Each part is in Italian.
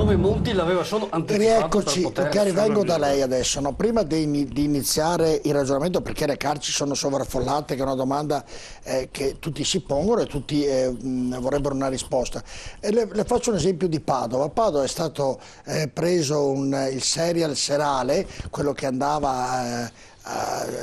dove molti l'aveva solo anticipato. Rieccoci, cari, vengo da lei adesso, no? Prima di iniziare il ragionamento, perché le carceri sono sovraffollate, che è una domanda che tutti si pongono e tutti vorrebbero una risposta. Le faccio un esempio di Padova. Padova è stato preso il serial serale, quello che andava...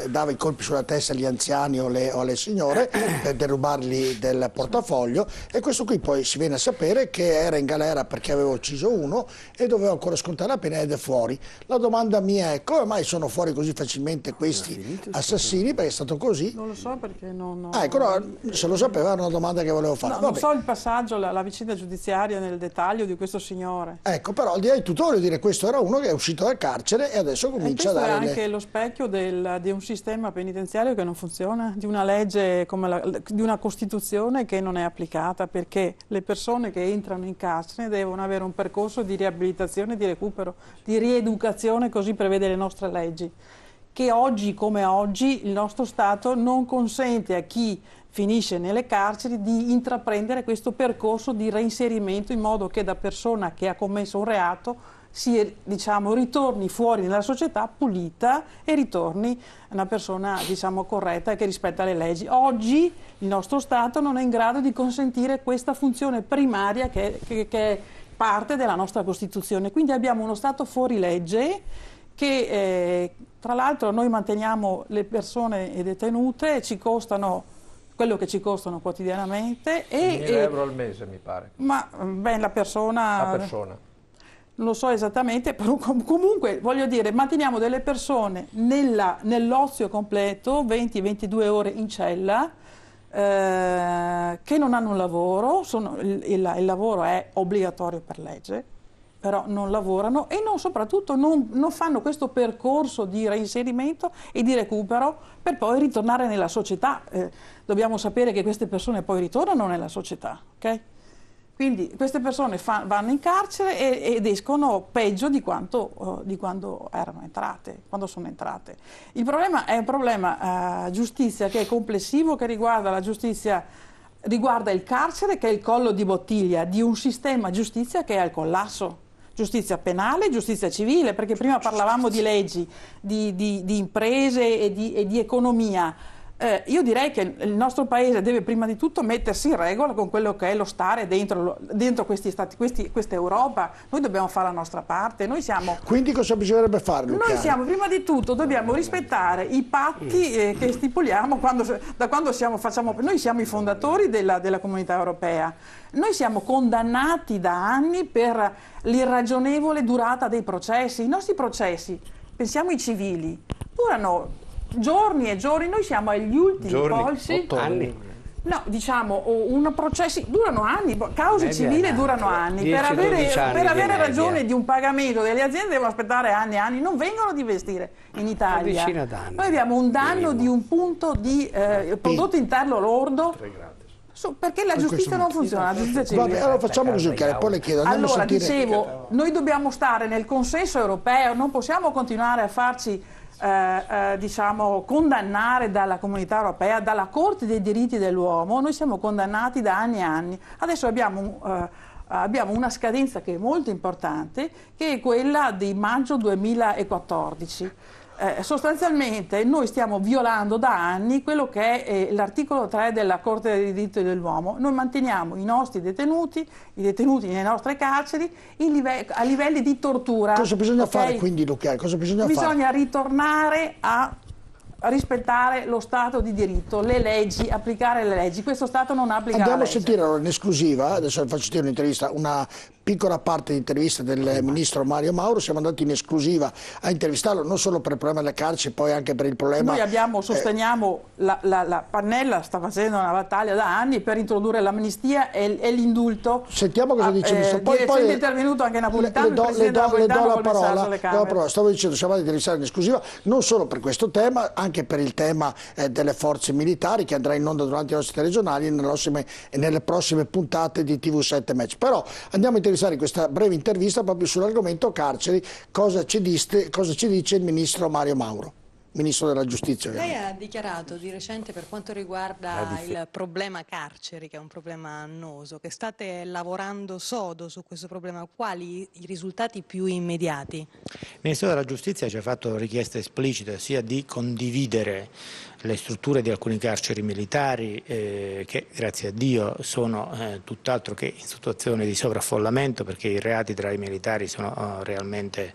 dava i colpi sulla testa agli anziani o alle signore per derubargli del portafoglio, e questo qui poi si viene a sapere che era in galera perché aveva ucciso uno e doveva ancora scontare la pena ed è fuori. La domanda mia è: come mai sono fuori così facilmente questi assassini? Perché è stato così? Non lo so, perché non... ecco, no, se lo sapeva era una domanda che volevo fare. No, non so il passaggio, la vicenda giudiziaria nel dettaglio di questo signore. Ecco, però al di là di tutto voglio dire, questo era uno che è uscito dal carcere e adesso comincia a dare... Questo è anche lo specchio di un sistema penitenziario che non funziona, di una legge, di una Costituzione che non è applicata, perché le persone che entrano in carcere devono avere un percorso di riabilitazione, di recupero, di rieducazione, così prevede le nostre leggi, che oggi come oggi il nostro Stato non consente a chi finisce nelle carceri di intraprendere questo percorso di reinserimento, in modo che da persona che ha commesso un reato ritorni fuori nella società pulita e ritorni una persona corretta e che rispetta le leggi. Oggi il nostro Stato non è in grado di consentire questa funzione primaria che è parte della nostra Costituzione. Quindi abbiamo uno Stato fuori legge che tra l'altro noi manteniamo le persone detenute, ci costano quello che ci costano quotidianamente. 1.000 euro al mese mi pare. Ma la persona... A persona. Non lo so esattamente, però comunque voglio dire, manteniamo delle persone nell'ozio completo, 20-22 ore in cella, che non hanno un lavoro, il lavoro è obbligatorio per legge, però non lavorano e soprattutto non fanno questo percorso di reinserimento e di recupero per poi ritornare nella società. Dobbiamo sapere che queste persone poi ritornano nella società, ok? Quindi queste persone vanno in carcere ed escono peggio di quando erano entrate, quando sono entrate. Il problema è un problema giustizia che è complessivo, che riguarda la giustizia, riguarda il carcere, che è il collo di bottiglia di un sistema giustizia che è al collasso. Giustizia penale, giustizia civile, perché prima parlavamo di leggi, di imprese e di economia. Io direi che il nostro paese deve prima di tutto mettersi in regola con quello che è lo stare dentro questi stati, questa Europa. Noi dobbiamo fare la nostra parte. Quindi cosa bisognerebbe fare, Luciano? Noi prima di tutto dobbiamo rispettare i patti che stipuliamo da quando noi siamo i fondatori della Comunità Europea. Noi siamo condannati da anni per l'irragionevole durata dei processi. I nostri processi, pensiamo ai civili, durano giorni e giorni, noi siamo agli ultimi polsi. 8 anni. No, processi durano anni, cause civili durano anni. Per avere ragione di un pagamento delle aziende devono aspettare anni e anni, non vengono di investire in Italia. Noi abbiamo un danno di un punto di prodotto interno lordo. Perché la giustizia non funziona, la giustizia civile. Vabbè, allora facciamo così, poi le chiedo. Allora, dicevo, noi dobbiamo stare nel consenso europeo, non possiamo continuare a farci condannare dalla Comunità Europea, dalla Corte dei diritti dell'uomo. Noi siamo condannati da anni e anni. Adesso abbiamo una scadenza che è molto importante, che è quella di maggio 2014. Sostanzialmente noi stiamo violando da anni quello che è l'articolo 3 della Corte dei diritti dell'uomo. Noi manteniamo i nostri detenuti, nelle nostre carceri, a livelli di tortura. Cosa bisogna fare quindi, Luca? Bisogna ritornare a rispettare lo Stato di diritto, le leggi, applicare le leggi. Questo Stato non applica la legge. Andiamo a sentire allora in esclusiva, adesso le faccio sentire un'intervista, una piccola parte di intervista del ministro Mario Mauro. Siamo andati in esclusiva a intervistarlo non solo per il problema delle carceri, poi anche per il problema... Noi sosteniamo, la Pannella sta facendo una battaglia da anni per introdurre l'amnistia e l'indulto. Sentiamo cosa dice il ministro. Poi è intervenuto anche Napolitano, il presidente Napolitano vuole messaggio alle Camere. Stavo dicendo, siamo andati a intervistare in esclusiva non solo per questo tema, anche per il tema delle forze militari, che andrà in onda durante i nostri telegiornali e nelle prossime puntate di TV7 Match. Però andiamo a in questa breve intervista proprio sull'argomento carceri, cosa ci dice il ministro Mario Mauro. Ministro della Giustizia. Lei ha dichiarato di recente, per quanto riguarda il problema carceri, che è un problema annoso, che state lavorando sodo su questo problema. Quali i risultati più immediati? Il Ministero della Giustizia ci ha fatto richieste esplicite sia di condividere le strutture di alcuni carceri militari che grazie a Dio sono tutt'altro che in situazione di sovraffollamento, perché i reati tra i militari sono realmente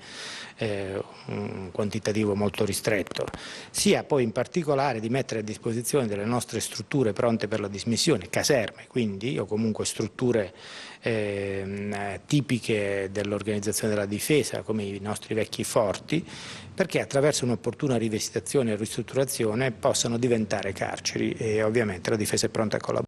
un quantitativo molto ristretto, sia poi in particolare di mettere a disposizione delle nostre strutture pronte per la dismissione, caserme quindi, o comunque strutture tipiche dell'organizzazione della difesa come i nostri vecchi forti, perché attraverso un'opportuna rivisitazione e ristrutturazione possano diventare carceri e ovviamente la difesa è pronta a collaborare.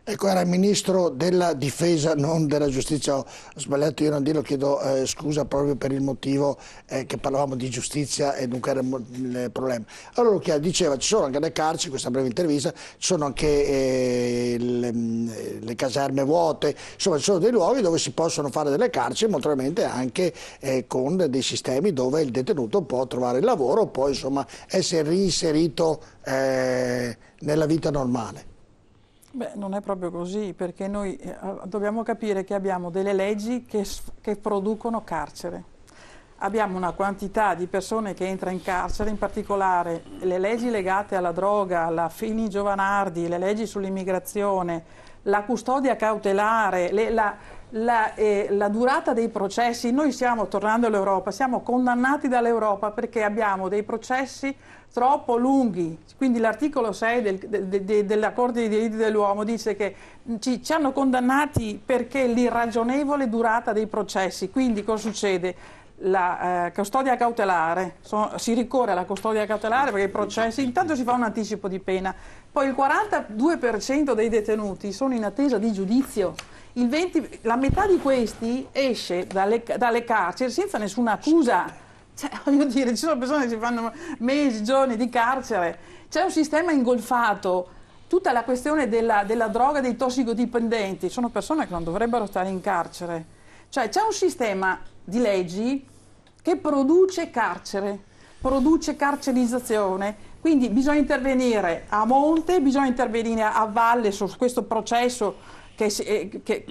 Ecco, era il Ministro della Difesa, non della Giustizia. Ho sbagliato io, non dirlo, chiedo scusa proprio per il motivo che parlavamo di giustizia e dunque era il problema. Allora diceva, ci sono anche le carceri, questa breve intervista, ci sono anche le caserme vuote, insomma ci sono dei luoghi dove si possono fare delle carceri, molto probabilmente anche con dei sistemi dove il detenuto può trovare il lavoro, può insomma essere reinserito nella vita normale. Beh, non è proprio così, perché noi dobbiamo capire che abbiamo delle leggi che producono carcere. Abbiamo una quantità di persone che entra in carcere, in particolare le leggi legate alla droga, alla Fini Giovanardi, le leggi sull'immigrazione, la custodia cautelare, la durata dei processi. Noi stiamo tornando all'Europa, siamo condannati dall'Europa perché abbiamo dei processi troppo lunghi, quindi l'articolo 6 della Corte dei diritti dell'uomo dice che ci hanno condannati perché l'irragionevole durata dei processi. Quindi cosa succede? La custodia cautelare, si ricorre alla custodia cautelare perché i processi, intanto si fa un anticipo di pena, poi il 42% dei detenuti sono in attesa di giudizio, la metà di questi esce dalle carceri senza nessuna accusa. Cioè, voglio dire, ci sono persone che si fanno mesi, giorni di carcere, c'è un sistema ingolfato, tutta la questione della droga, dei tossicodipendenti, sono persone che non dovrebbero stare in carcere, cioè c'è un sistema di leggi che produce carcere, produce carcerizzazione, quindi bisogna intervenire a monte, bisogna intervenire a valle su questo processo,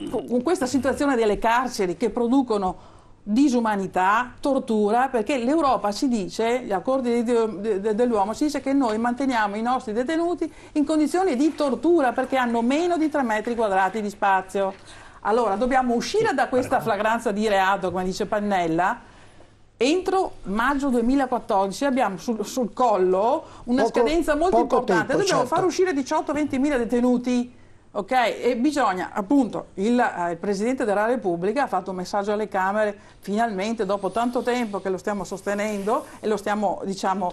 con questa situazione delle carceri che producono disumanità, tortura, perché l'Europa ci dice, la Corte dell'uomo ci dice che noi manteniamo i nostri detenuti in condizioni di tortura perché hanno meno di 3 metri quadrati di spazio. Allora dobbiamo uscire da questa flagranza di reato, come dice Pannella. Entro maggio 2014 abbiamo sul collo una scadenza molto importante, dobbiamo far uscire 18-20 mila detenuti. Ok, e bisogna, appunto, il Presidente della Repubblica ha fatto un messaggio alle Camere, finalmente dopo tanto tempo che lo stiamo sostenendo e lo stiamo, diciamo,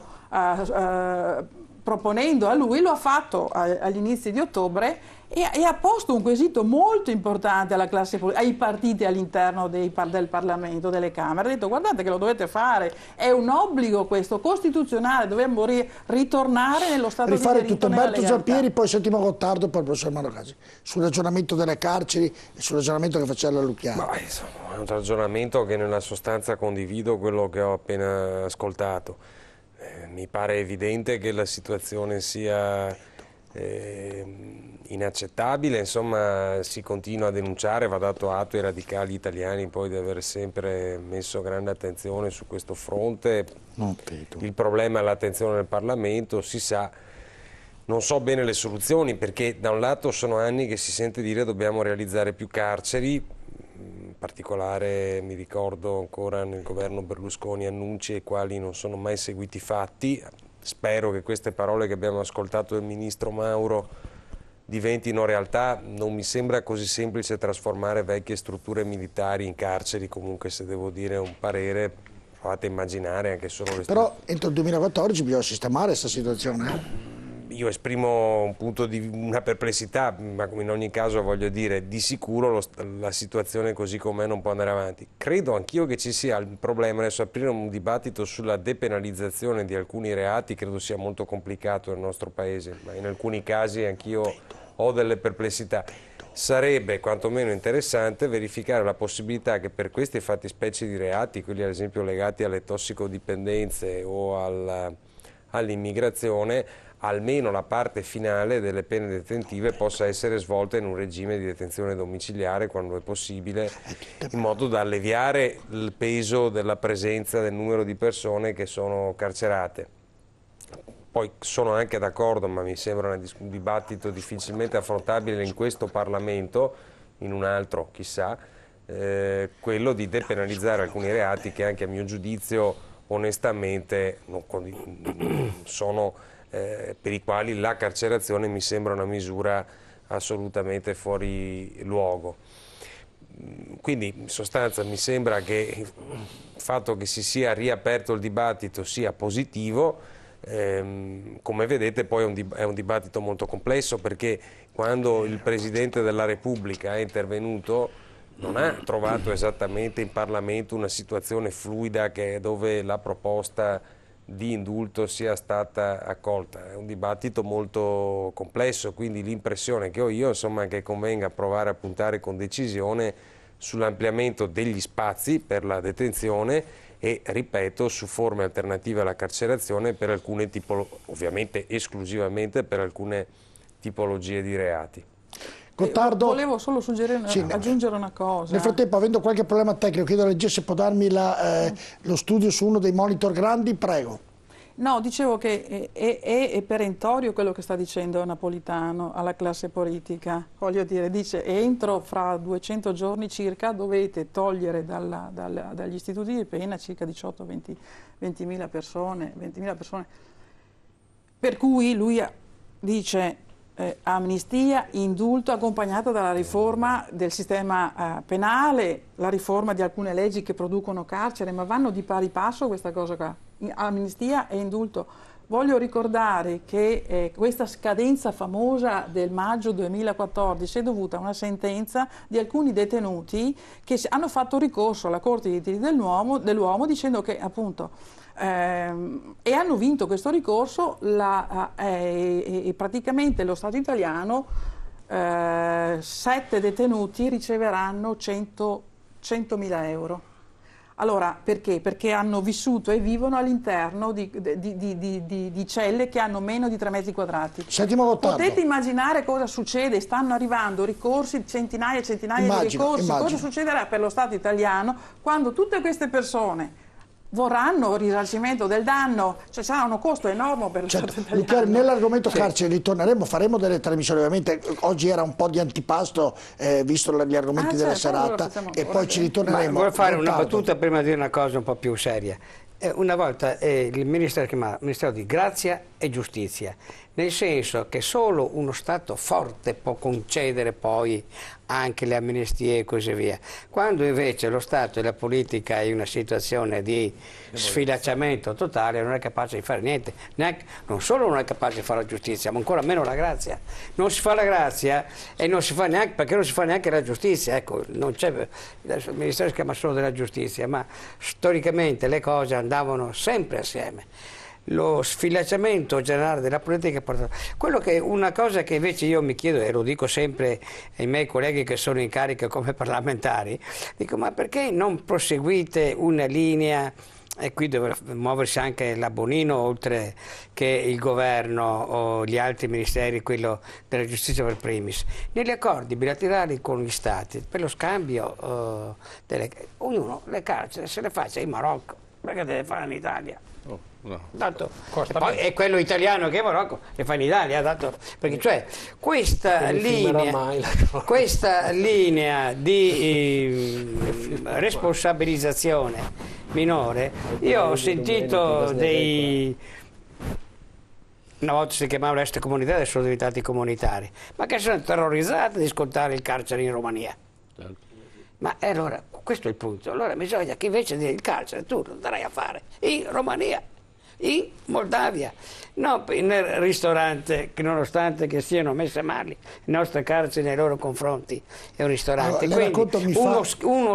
proponendo a lui, lo ha fatto agli inizi di ottobre e ha posto un quesito molto importante alla classe politica, ai partiti all'interno del Parlamento, delle Camere. Ha detto: guardate che lo dovete fare, è un obbligo questo, costituzionale, dobbiamo ritornare nello Stato di diritto, tutto. Umberto Zampieri, poi sentiamo Gottardo, poi il professor Marocasi, sul ragionamento delle carceri e sul ragionamento che faceva la Luchiano. Ma, insomma, è un ragionamento che nella sostanza condivido quello che ho appena ascoltato. Mi pare evidente che la situazione sia inaccettabile, insomma si continua a denunciare, va dato atto ai radicali italiani poi di aver sempre messo grande attenzione su questo fronte. Il problema è l'attenzione del Parlamento, si sa. Non so bene le soluzioni, perché da un lato sono anni che si sente dire dobbiamo realizzare più carceri, in particolare mi ricordo ancora nel governo Berlusconi annunci ai quali non sono mai seguiti fatti. Spero che queste parole che abbiamo ascoltato del ministro Mauro diventino realtà. Non mi sembra così semplice trasformare vecchie strutture militari in carceri, comunque se devo dire un parere provate a immaginare anche solo le Però entro il 2014 bisogna sistemare questa situazione. Io esprimo un punto di una perplessità, ma come in ogni caso voglio dire, di sicuro la situazione così com'è non può andare avanti. Credo anch'io che ci sia il problema, adesso aprire un dibattito sulla depenalizzazione di alcuni reati credo sia molto complicato nel nostro Paese, ma in alcuni casi anch'io ho delle perplessità. Sarebbe quantomeno interessante verificare la possibilità che per queste fattispecie di reati, quelli ad esempio legati alle tossicodipendenze o all'immigrazione, almeno la parte finale delle pene detentive possa essere svolta in un regime di detenzione domiciliare quando è possibile, in modo da alleviare il peso della presenza del numero di persone che sono carcerate. Poi sono anche d'accordo, ma mi sembra un dibattito difficilmente affrontabile in questo Parlamento, in un altro chissà, quello di depenalizzare alcuni reati che anche a mio giudizio onestamente sono per i quali la carcerazione mi sembra una misura assolutamente fuori luogo. Quindi in sostanza mi sembra che il fatto che si sia riaperto il dibattito sia positivo. Come vedete poi è un dibattito molto complesso, perché quando il Presidente della Repubblica è intervenuto non ha trovato esattamente in Parlamento una situazione fluida dove la proposta di indulto sia stata accolta. È un dibattito molto complesso, quindi l'impressione che ho io, insomma, è che convenga provare a puntare con decisione sull'ampliamento degli spazi per la detenzione e, ripeto, su forme alternative alla carcerazione per alcune ovviamente esclusivamente per alcune tipologie di reati. Gottardo, volevo solo aggiungere una cosa. Nel frattempo, avendo qualche problema tecnico, chiedo alla regia se può darmi lo studio su uno dei monitor grandi, prego. No, dicevo che è perentorio quello che sta dicendo Napolitano alla classe politica. Voglio dire, dice entro fra 200 giorni circa dovete togliere dagli istituti di pena circa 18-20.000 persone, Per cui lui dice amnistia, indulto, accompagnata dalla riforma del sistema penale, la riforma di alcune leggi che producono carcere, ma vanno di pari passo questa cosa qua, amnistia e indulto. Voglio ricordare che questa scadenza famosa del maggio 2014 è dovuta a una sentenza di alcuni detenuti che hanno fatto ricorso alla Corte dei diritti dell'uomo dicendo che appunto e hanno vinto questo ricorso e praticamente lo Stato italiano 7 detenuti riceveranno 100.000 euro. Allora, perché? Perché hanno vissuto e vivono all'interno di celle che hanno meno di 3 metri quadrati. Potete immaginare cosa succede? Stanno arrivando ricorsi, centinaia e centinaia di ricorsi. Cosa succederà per lo Stato italiano quando tutte queste persone vorranno il risarcimento del danno? Cioè sarà un costo enorme per lo Stato italiano. Nell'argomento carcere ritorneremo, faremo delle trasmissioni, ovviamente oggi era un po' di antipasto visto gli argomenti della serata, e poi ci ritorneremo. Voglio fare una battuta prima di dire una cosa un po' più seria. Una volta il ministero chiamava Ministero di Grazia e Giustizia, nel senso che solo uno Stato forte può concedere poi anche le amnistie e così via, quando invece lo Stato e la politica è in una situazione di sfilacciamento totale non è capace di fare niente, non solo non è capace di fare la giustizia, ma ancora meno la grazia. Non si fa la grazia e non si fa neanche, perché non si fa neanche la giustizia, ecco, non c'è, adesso il Ministero si chiama solo della giustizia, ma storicamente le cose andavano sempre assieme. Lo sfilacciamento generale della politica una cosa che invece io mi chiedo, e lo dico sempre ai miei colleghi che sono in carica come parlamentari, dico: ma perché non proseguite una linea, e qui deve muoversi anche la Bonino oltre che il governo o gli altri ministeri, quello della giustizia per primis, negli accordi bilaterali con gli stati per lo scambio ognuno le carceri se le faccia in Marocco, perché deve fare in Italia? No. Tanto, poi è quello italiano che è Marocco e fa in Italia, tanto, perché cioè questa linea di responsabilizzazione minore, io ho sentito una volta si chiamavano extracomunitari, adesso sono diventati comunitari, ma che sono terrorizzati di scontare il carcere in Romania. Ma allora, questo è il punto. Allora bisogna che invece del carcere tu lo darai a fare in Romania, in Moldavia, no nel ristorante, che nonostante che siano messe male le nostre carceri nei loro confronti, è un ristorante. Allora, quindi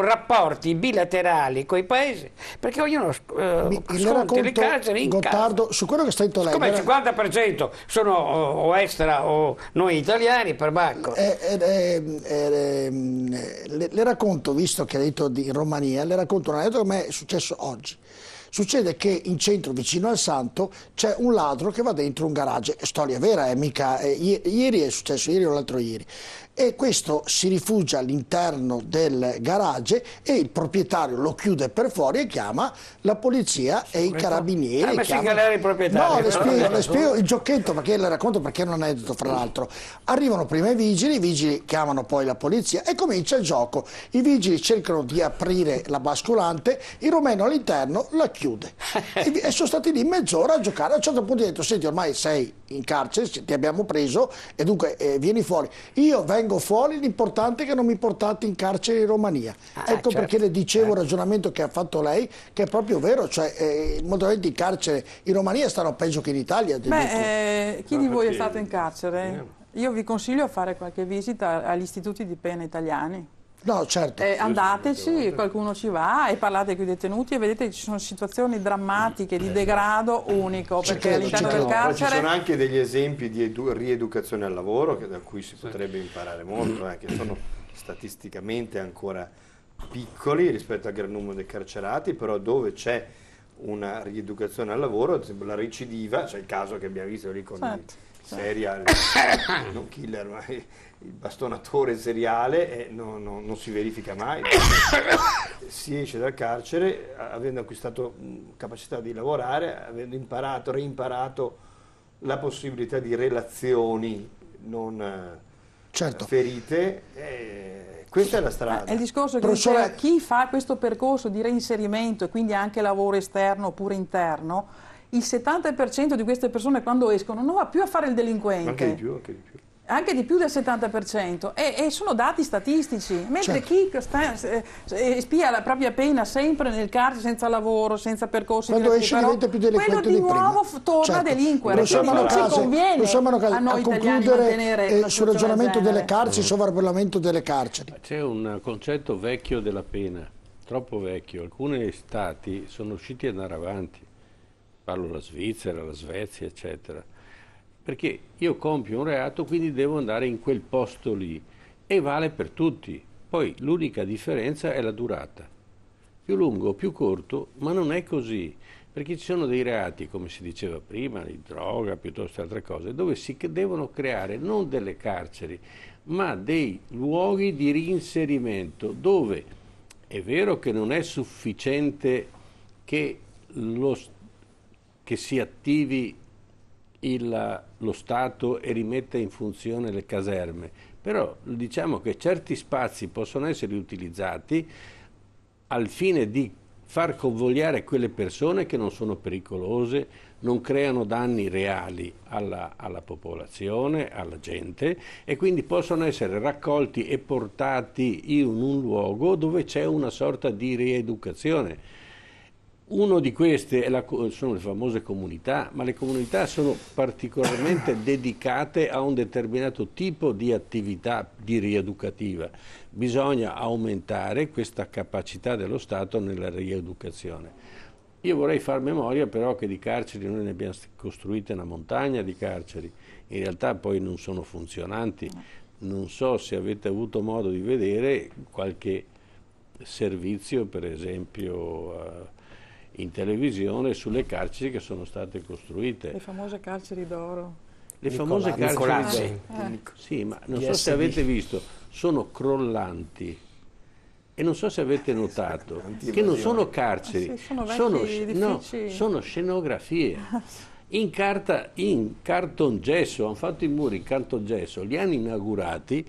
rapporti bilaterali con i paesi, perché ognuno sconti le carceri in Gottardo, su quello che sta detto lei. Come il 50% sono o extra o noi italiani, per Bacco. Le racconto, visto che ha detto di Romania, le racconto un aneddoto che a me è successo oggi. Succede che in centro, vicino al Santo, c'è un ladro che va dentro un garage. Storia vera, mica ieri è successo, ieri o l'altro ieri. E questo si rifugia all'interno del garage e il proprietario lo chiude per fuori e chiama la polizia e i carabinieri. Ma si galera il proprietario. No, le spiego il giochetto, perché le racconto, perché non è detto fra l'altro. Arrivano prima i vigili chiamano poi la polizia e comincia il gioco. I vigili cercano di aprire la basculante, il romeno all'interno la chiude. E sono stati lì mezz'ora a giocare. A un certo punto ho detto: senti, ormai sei in carcere, ti abbiamo preso e dunque vieni fuori. Io vengo fuori, l'importante è che non mi portate in carcere in Romania. Ecco, certo, perché le dicevo il ragionamento che ha fatto lei, che è proprio vero, cioè molto in carcere in Romania stanno peggio che in Italia. Chi di voi è stato in carcere? Io vi consiglio a fare qualche visita agli istituti di pena italiani. No, certo. Andateci, qualcuno ci va e parlate con i detenuti e vedete che ci sono situazioni drammatiche di degrado unico, perché all'interno del carcere... Ci sono anche degli esempi di rieducazione al lavoro da cui si potrebbe imparare molto, che sono statisticamente ancora piccoli rispetto al gran numero dei carcerati, però dove c'è una rieducazione al lavoro, ad esempio la recidiva, c'è il caso che abbiamo visto lì con il serial, non killer, ma il bastonatore seriale, non si verifica mai. Si esce dal carcere avendo acquistato capacità di lavorare, avendo imparato, reimparato la possibilità di relazioni non ferite. Questa è la strada. Il discorso è che diceva, chi fa questo percorso di reinserimento e quindi anche lavoro esterno oppure interno, il 70% di queste persone quando escono non va più a fare il delinquente. Anche di più. Anche di più del 70%, e sono dati statistici, mentre chi espia la propria pena sempre nel carcere, senza lavoro, senza percorsi quando di recupero, esce diventa più delinquente quello di nuovo torna a delinquere, quindi non ci conviene a noi italiani mantenere sul ragionamento delle carceri, sovraffollamento delle carceri. C'è un concetto vecchio della pena, troppo vecchio. Alcuni stati sono riusciti ad andare avanti, parlo la Svizzera, la Svezia, eccetera, perché io compio un reato, quindi devo andare in quel posto lì, e vale per tutti. Poi l'unica differenza è la durata, più lungo o più corto, ma non è così, perché ci sono dei reati, come si diceva prima, di droga piuttosto che altre cose, dove si devono creare non delle carceri, ma dei luoghi di reinserimento, dove è vero che non è sufficiente che si attivi lo Stato e rimetta in funzione le caserme, però diciamo che certi spazi possono essere utilizzati al fine di far convogliare quelle persone che non sono pericolose, non creano danni reali alla popolazione, alla gente, e quindi possono essere raccolti e portati in un luogo dove c'è una sorta di rieducazione. Uno di queste sono le famose comunità, ma le comunità sono particolarmente dedicate a un determinato tipo di attività di rieducativa. Bisogna aumentare questa capacità dello Stato nella rieducazione. Io vorrei far memoria però che di carceri noi ne abbiamo costruite una montagna di carceri, in realtà poi non sono funzionanti. Non so se avete avuto modo di vedere qualche servizio, per esempio in televisione, sulle carceri che sono state costruite. Le famose carceri d'oro. Le famose carceri d'oro. Sì, ma non so se avete visto, sono crollanti. E non so se avete notato che non sono carceri, sono scenografie. In cartongesso, hanno fatto i muri in cartongesso, li hanno inaugurati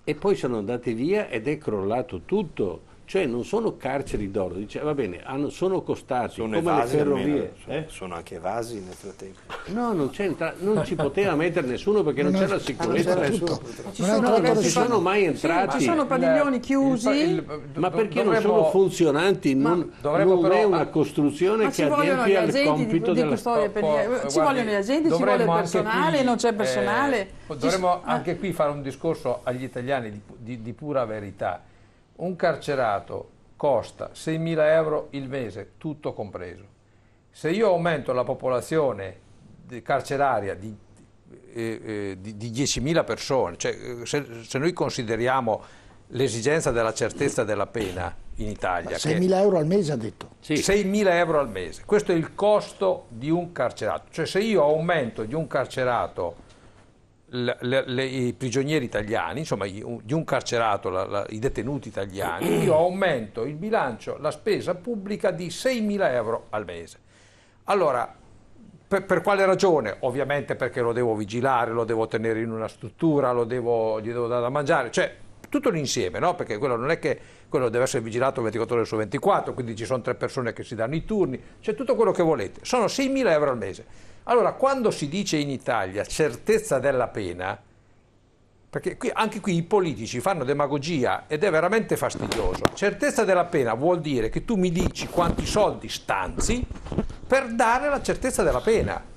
e poi sono andati via ed è crollato tutto. Cioè non sono carceri d'oro, dice, va bene, sono costati come le ferrovie. Sono anche evasi nel frattempo. No, non ci poteva mettere nessuno perché non c'era sicurezza. Non ci sono mai entrati. Ci sono padiglioni chiusi. Ma perché non sono funzionanti? Non è una costruzione che adempie al compito della custodia. Ci vogliono gli agenti, ci vuole personale, non c'è personale. Dovremmo anche qui fare un discorso agli italiani di pura verità. Un carcerato costa 6.000 euro il mese, tutto compreso. Se io aumento la popolazione carceraria di 10.000 persone, cioè se noi consideriamo l'esigenza della certezza della pena, in Italia. 6.000 euro al mese ha detto? Sì. 6.000 euro al mese. Questo è il costo di un carcerato. Cioè se io aumento di un carcerato i prigionieri italiani, insomma di un carcerato i detenuti italiani, io aumento il bilancio, la spesa pubblica di 6.000 euro al mese. Allora, per quale ragione? Ovviamente perché lo devo vigilare, lo devo tenere in una struttura, gli devo dare da mangiare, cioè tutto l'insieme, no? Perché quello non è che quello deve essere vigilato 24 ore su 24, quindi ci sono 3 persone che si danno i turni, cioè tutto quello che volete. Sono 6.000 euro al mese. Allora, quando si dice in Italia certezza della pena, perché anche qui i politici fanno demagogia ed è veramente fastidioso. Certezza della pena vuol dire che tu mi dici quanti soldi stanzi per dare la certezza della pena,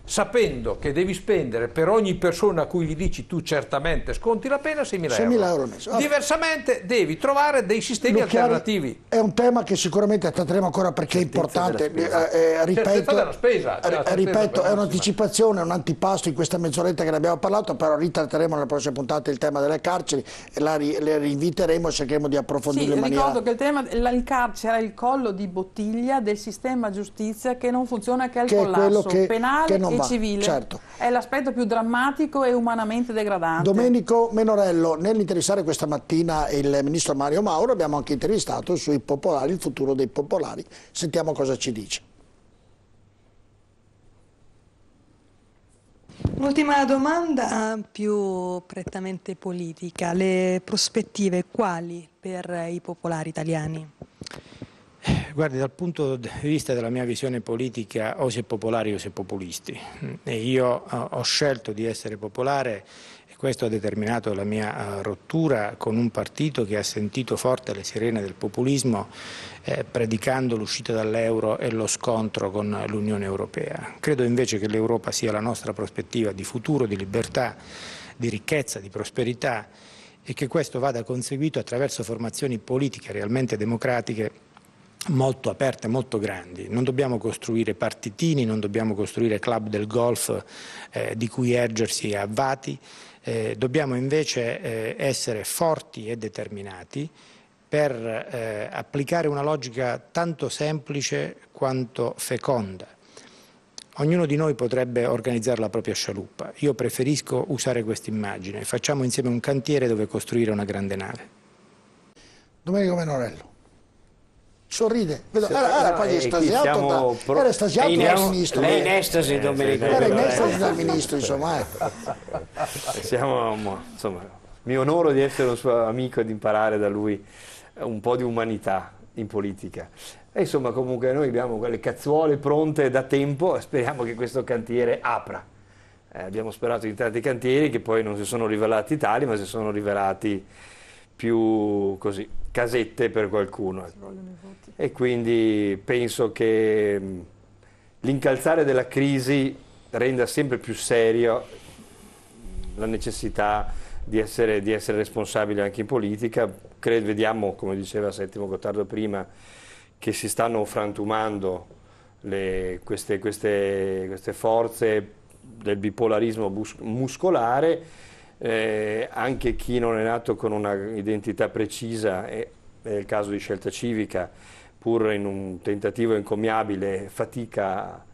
sapendo che devi spendere per ogni persona a cui gli dici tu certamente sconti la pena 6.000 euro al mese. Diversamente devi trovare dei sistemi alternativi. È un tema che sicuramente tratteremo ancora perché certezza è importante. Ripeto, è un'anticipazione, un antipasto in questa mezz'oretta che ne abbiamo parlato, però ritratteremo nella prossima puntata il tema delle carceri e le rinviteremo e cercheremo di approfondirlo in maniera... Ricordo che il carcere è il collo di bottiglia del sistema giustizia che non funziona, che è il collasso penale civile. Certo. È l'aspetto più drammatico e umanamente degradante. Domenico Menorello, nell'intervistare questa mattina il ministro Mario Mauro abbiamo anche intervistato sui popolari, il futuro dei popolari. Sentiamo cosa ci dice. Un'ultima domanda più prettamente politica. Le prospettive quali per i popolari italiani? Guardi, dal punto di vista della mia visione politica, o si è popolari o si è populisti. E io ho scelto di essere popolare e questo ha determinato la mia rottura con un partito che ha sentito forte le sirene del populismo, predicando l'uscita dall'euro e lo scontro con l'Unione Europea. Credo invece che l'Europa sia la nostra prospettiva di futuro, di libertà, di ricchezza, di prosperità e che questo vada conseguito attraverso formazioni politiche realmente democratiche molto aperte, molto grandi. Non dobbiamo costruire partitini, non dobbiamo costruire club del golf di cui ergersi avvati, dobbiamo invece essere forti e determinati per applicare una logica tanto semplice quanto feconda. Ognuno di noi potrebbe organizzare la propria scialuppa. Io preferisco usare questa immagine. Facciamo insieme un cantiere dove costruire una grande nave. Domenico Menorello. Sorride, era quasi estasiato, era estasiato dal ministro. Lei in estasi, Domenico. Era in estasi dal ministro, insomma. Insomma, mi onoro di essere un suo amico e di imparare da lui un po' di umanità in politica. E insomma, comunque noi abbiamo quelle cazzuole pronte da tempo e speriamo che questo cantiere apra. Abbiamo sperato in tanti cantieri che poi non si sono rivelati tali, ma si sono rivelati più così, casette per qualcuno. E quindi penso che l'incalzare della crisi renda sempre più serio la necessità di essere responsabili anche in politica. Vediamo, come diceva Settimo Gottardo prima, che si stanno frantumando queste forze del bipolarismo muscolare. Anche chi non è nato con una identità precisa, è il caso di Scelta Civica, pur in un tentativo encomiabile fatica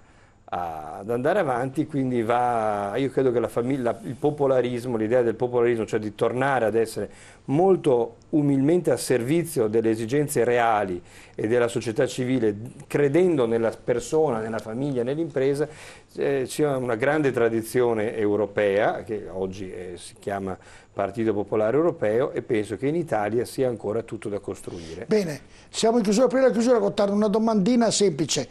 ad andare avanti, quindi io credo che il popolarismo, l'idea del popolarismo, cioè di tornare ad essere molto umilmente a servizio delle esigenze reali e della società civile, credendo nella persona, nella famiglia, nell'impresa, c'è una grande tradizione europea che oggi si chiama Partito Popolare Europeo, e penso che in Italia sia ancora tutto da costruire. Bene, siamo in chiusura. Prima della chiusura, Gottardo, una domandina semplice.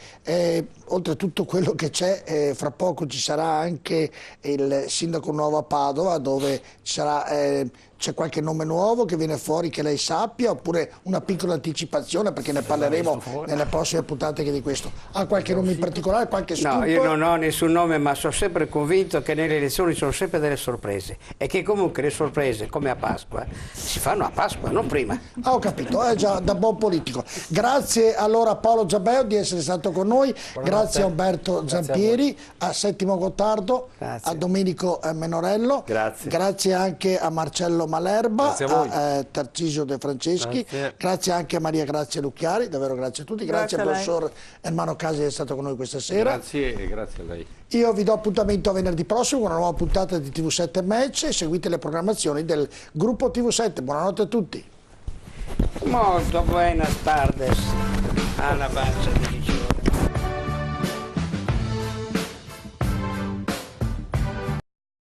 Oltre a tutto quello che c'è, fra poco ci sarà anche il sindaco nuovo a Padova, dove c'è qualche nome nuovo che viene fuori che lei sappia, oppure una piccola anticipazione, perché ne parleremo nelle prossime puntate anche di questo. Ha qualche nome in particolare, qualche scoop? No, io non ho nessun nome, ma sono sempre convinto che nelle elezioni sono sempre delle sorprese e che comunque le sorprese, come a Pasqua, si fanno a Pasqua, non prima. Ho capito, è già da buon politico. Grazie allora a Paolo Giabeo di essere stato con noi, grazie a Umberto Zampieri, a Settimo Gottardo, a Domenico Menorello, grazie anche a Marcello Malerba, Grazie a voi. a Tarcisio De Franceschi, grazie anche a Maria Grazia Lucchiari, davvero grazie a tutti, grazie al professor Ermanno Casi che è stato con noi questa sera. Grazie e grazie a lei. Io vi do appuntamento a venerdì prossimo con una nuova puntata di TV7 Match e seguite le programmazioni del gruppo TV7. Buonanotte a tutti. Molto buenas tardes. Alla pace.